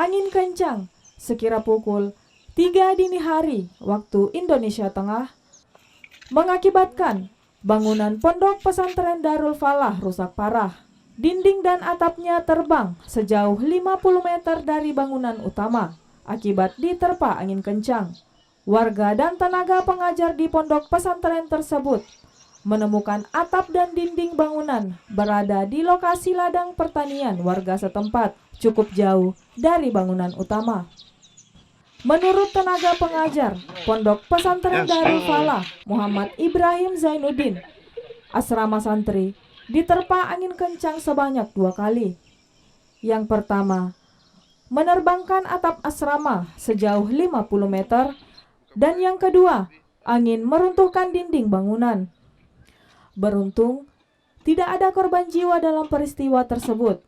angin kencang sekira pukul 3 dini hari waktu Indonesia Tengah mengakibatkan bangunan pondok pesantren Darul Falah rusak parah. Dinding dan atapnya terbang sejauh 50 meter dari bangunan utama akibat diterpa angin kencang. Warga dan tenaga pengajar di pondok pesantren tersebut menemukan atap dan dinding bangunan berada di lokasi ladang pertanian warga setempat cukup jauh dari bangunan utama. Menurut tenaga pengajar pondok pesantren Darul Falah Muhammad Ibrahim Zainuddin, asrama santri diterpa angin kencang sebanyak 2 kali. Yang pertama, menerbangkan atap asrama sejauh 50 meter, dan yang kedua, angin meruntuhkan dinding bangunan. Beruntung, tidak ada korban jiwa dalam peristiwa tersebut.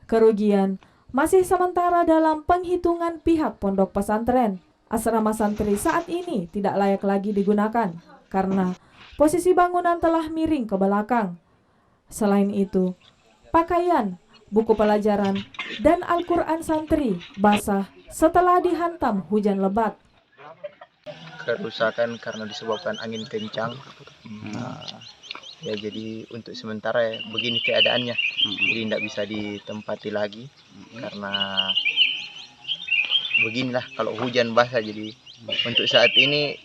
Kerugian masih sementara dalam penghitungan pihak pondok pesantren. Asrama santri saat ini tidak layak lagi digunakan karena posisi bangunan telah miring ke belakang. Selain itu, pakaian, buku pelajaran, dan Al-Quran santri basah setelah dihantam hujan lebat. Kerusakan karena disebabkan angin kencang. Ya jadi untuk sementara ya begini keadaannya. Jadi tidak bisa ditempati lagi karena beginilah kalau hujan basah. Jadi untuk saat ini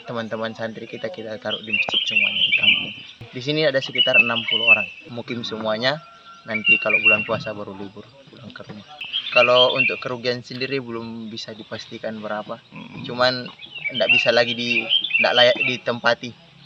teman-teman santri kita taruh di masjid semuanya di kampung. Di sini ada sekitar 60 orang mukim semuanya. Nanti kalau bulan puasa baru libur pulang ke rumah. Kalau untuk kerugian sendiri belum bisa dipastikan berapa. Cuman tidak bisa lagi tidak layak ditempati.